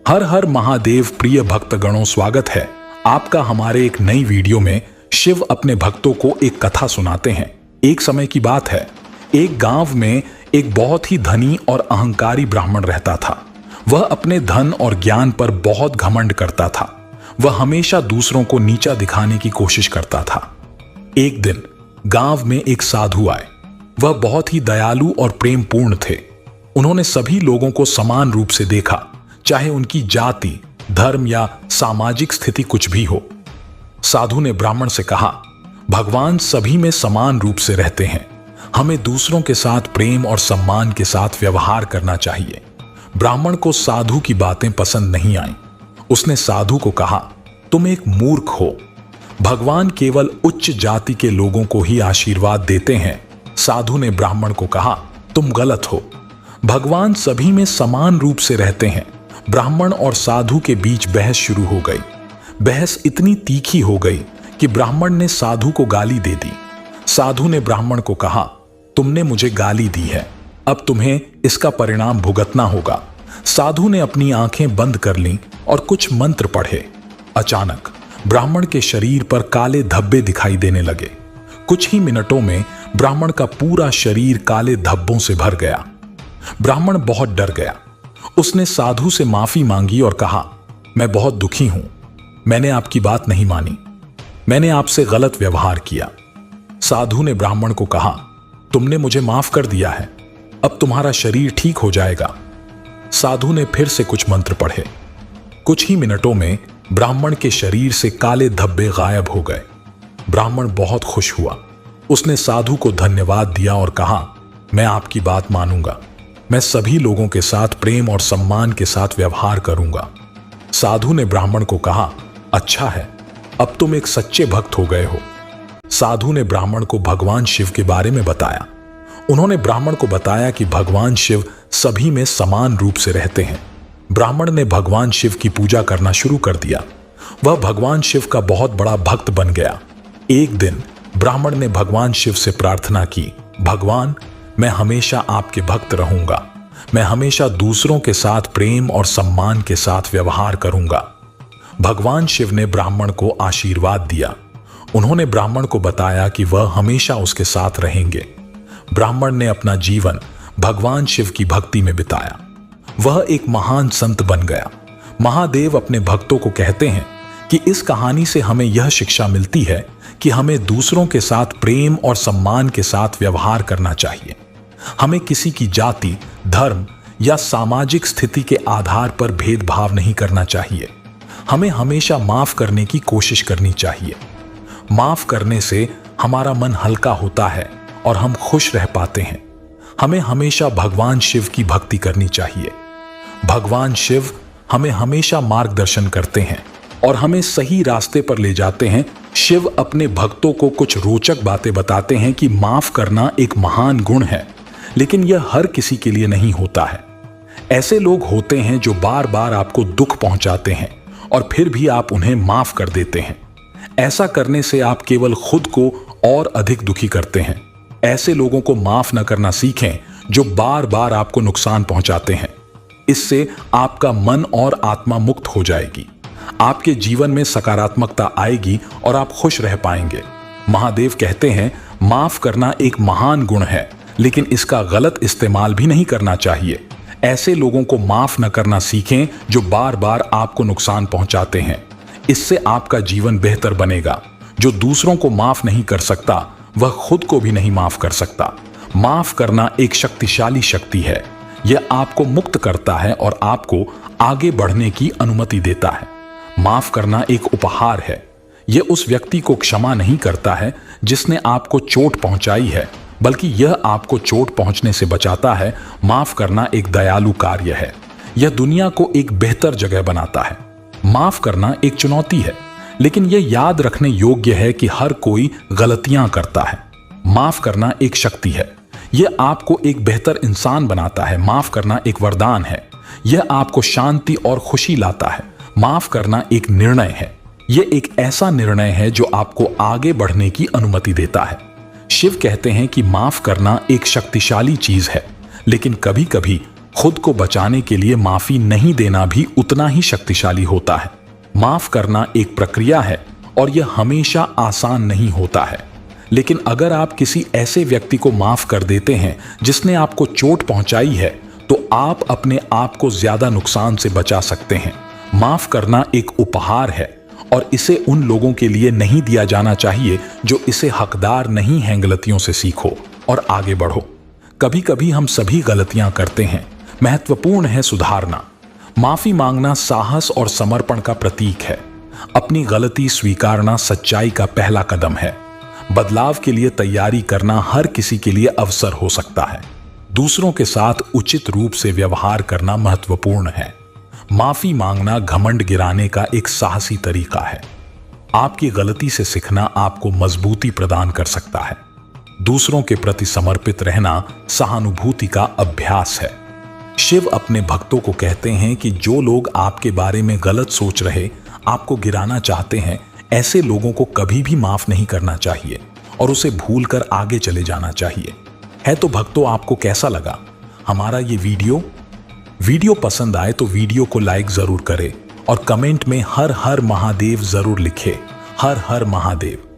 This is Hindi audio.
हर हर महादेव प्रिय भक्तगणों, स्वागत है आपका हमारे एक नई वीडियो में। शिव अपने भक्तों को एक कथा सुनाते हैं। एक समय की बात है, एक गांव में एक बहुत ही धनी और अहंकारी ब्राह्मण रहता था। वह अपने धन और ज्ञान पर बहुत घमंड करता था। वह हमेशा दूसरों को नीचा दिखाने की कोशिश करता था। एक दिन गांव में एक साधु आए। वह बहुत ही दयालु और प्रेमपूर्ण थे। उन्होंने सभी लोगों को समान रूप से देखा, चाहे उनकी जाति, धर्म या सामाजिक स्थिति कुछ भी हो। साधु ने ब्राह्मण से कहा, भगवान सभी में समान रूप से रहते हैं। हमें दूसरों के साथ प्रेम और सम्मान के साथ व्यवहार करना चाहिए। ब्राह्मण को साधु की बातें पसंद नहीं आईं। उसने साधु को कहा, तुम एक मूर्ख हो। भगवान केवल उच्च जाति के लोगों को ही आशीर्वाद देते हैं। साधु ने ब्राह्मण को कहा, तुम गलत हो। भगवान सभी में समान रूप से रहते हैं। ब्राह्मण और साधु के बीच बहस शुरू हो गई। बहस इतनी तीखी हो गई कि ब्राह्मण ने साधु को गाली दे दी। साधु ने ब्राह्मण को कहा, तुमने मुझे गाली दी है, अब तुम्हें इसका परिणाम भुगतना होगा। साधु ने अपनी आंखें बंद कर लीं और कुछ मंत्र पढ़े। अचानक ब्राह्मण के शरीर पर काले धब्बे दिखाई देने लगे। कुछ ही मिनटों में ब्राह्मण का पूरा शरीर काले धब्बों से भर गया। ब्राह्मण बहुत डर गया। उसने साधु से माफी मांगी और कहा, मैं बहुत दुखी हूं। मैंने आपकी बात नहीं मानी। मैंने आपसे गलत व्यवहार किया। साधु ने ब्राह्मण को कहा, तुमने मुझे माफ कर दिया है, अब तुम्हारा शरीर ठीक हो जाएगा। साधु ने फिर से कुछ मंत्र पढ़े। कुछ ही मिनटों में ब्राह्मण के शरीर से काले धब्बे गायब हो गए। ब्राह्मण बहुत खुश हुआ। उसने साधु को धन्यवाद दिया और कहा, मैं आपकी बात मानूंगा। मैं सभी लोगों के साथ प्रेम और सम्मान के साथ व्यवहार करूंगा। साधु ने ब्राह्मण को कहा, अच्छा है, अब तुम एक सच्चे भक्त हो गए हो। साधु ने ब्राह्मण को भगवान शिव के बारे में बताया। उन्होंने ब्राह्मण को बताया कि भगवान शिव सभी में समान रूप से रहते हैं। ब्राह्मण ने भगवान शिव की पूजा करना शुरू कर दिया। वह भगवान शिव का बहुत बड़ा भक्त बन गया। एक दिन ब्राह्मण ने भगवान शिव से प्रार्थना की, भगवान, मैं हमेशा आपके भक्त रहूंगा। मैं हमेशा दूसरों के साथ प्रेम और सम्मान के साथ व्यवहार करूंगा। भगवान शिव ने ब्राह्मण को आशीर्वाद दिया। उन्होंने ब्राह्मण को बताया कि वह हमेशा उसके साथ रहेंगे। ब्राह्मण ने अपना जीवन भगवान शिव की भक्ति में बिताया। वह एक महान संत बन गया। महादेव अपने भक्तों को कहते हैं कि इस कहानी से हमें यह शिक्षा मिलती है कि हमें दूसरों के साथ प्रेम और सम्मान के साथ व्यवहार करना चाहिए। हमें किसी की जाति, धर्म या सामाजिक स्थिति के आधार पर भेदभाव नहीं करना चाहिए। हमें हमेशा माफ करने की कोशिश करनी चाहिए। माफ करने से हमारा मन हल्का होता है और हम खुश रह पाते हैं। हमें हमेशा भगवान शिव की भक्ति करनी चाहिए। भगवान शिव हमें हमेशा मार्गदर्शन करते हैं और हमें सही रास्ते पर ले जाते हैं। शिव अपने भक्तों को कुछ रोचक बातें बताते हैं कि माफ करना एक महान गुण है, लेकिन यह हर किसी के लिए नहीं होता है। ऐसे लोग होते हैं जो बार बार आपको दुख पहुंचाते हैं और फिर भी आप उन्हें माफ कर देते हैं। ऐसा करने से आप केवल खुद को और अधिक दुखी करते हैं। ऐसे लोगों को माफ न करना सीखें जो बार बार आपको नुकसान पहुंचाते हैं। इससे आपका मन और आत्मा मुक्त हो जाएगी। आपके जीवन में सकारात्मकता आएगी और आप खुश रह पाएंगे। महादेव कहते हैं, माफ करना एक महान गुण है, लेकिन इसका गलत इस्तेमाल भी नहीं करना चाहिए। ऐसे लोगों को माफ न करना सीखें जो बार बार आपको नुकसान पहुंचाते हैं। इससे आपका जीवन बेहतर बनेगा। जो दूसरों को माफ नहीं कर सकता, वह खुद को भी नहीं माफ कर सकता। माफ करना एक शक्तिशाली शक्ति है। यह आपको मुक्त करता है और आपको आगे बढ़ने की अनुमति देता है। माफ करना एक उपहार है। यह उस व्यक्ति को क्षमा नहीं करता है जिसने आपको चोट पहुंचाई है, बल्कि यह आपको चोट पहुंचने से बचाता है। माफ करना एक दयालु कार्य है। यह दुनिया को एक बेहतर जगह बनाता है। माफ करना एक चुनौती है, लेकिन यह याद रखने योग्य है कि हर कोई गलतियां करता है। माफ करना एक शक्ति है। यह आपको एक बेहतर इंसान बनाता है। माफ करना एक वरदान है। यह आपको शांति और खुशी लाता है। माफ करना एक निर्णय है। यह एक ऐसा निर्णय है जो आपको आगे बढ़ने की अनुमति देता है। शिव कहते हैं कि माफ करना एक शक्तिशाली चीज है, लेकिन कभी कभी खुद को बचाने के लिए माफी नहीं देना भी उतना ही शक्तिशाली होता है। माफ करना एक प्रक्रिया है और यह हमेशा आसान नहीं होता है। लेकिन अगर आप किसी ऐसे व्यक्ति को माफ कर देते हैं जिसने आपको चोट पहुंचाई है, तो आप अपने आप को ज्यादा नुकसान से बचा सकते हैं। माफ करना एक उपहार है और इसे उन लोगों के लिए नहीं दिया जाना चाहिए जो इसे हकदार नहीं हैं। गलतियों से सीखो और आगे बढ़ो। कभी कभी हम सभी गलतियां करते हैं, महत्वपूर्ण है सुधारना। माफी मांगना साहस और समर्पण का प्रतीक है। अपनी गलती स्वीकारना सच्चाई का पहला कदम है। बदलाव के लिए तैयारी करना हर किसी के लिए अवसर हो सकता है। दूसरों के साथ उचित रूप से व्यवहार करना महत्वपूर्ण है। माफी मांगना घमंड गिराने का एक साहसी तरीका है। आपकी गलती से सीखना आपको मजबूती प्रदान कर सकता है। दूसरों के प्रति समर्पित रहना सहानुभूति का अभ्यास है। शिव अपने भक्तों को कहते हैं कि जो लोग आपके बारे में गलत सोच रहे, आपको गिराना चाहते हैं, ऐसे लोगों को कभी भी माफ नहीं करना चाहिए और उसे भूलकर आगे चले जाना चाहिए। है तो भक्तों, आपको कैसा लगा हमारा ये वीडियो पसंद आए तो वीडियो को लाइक जरूर करें और कमेंट में हर हर महादेव जरूर लिखें। हर हर महादेव।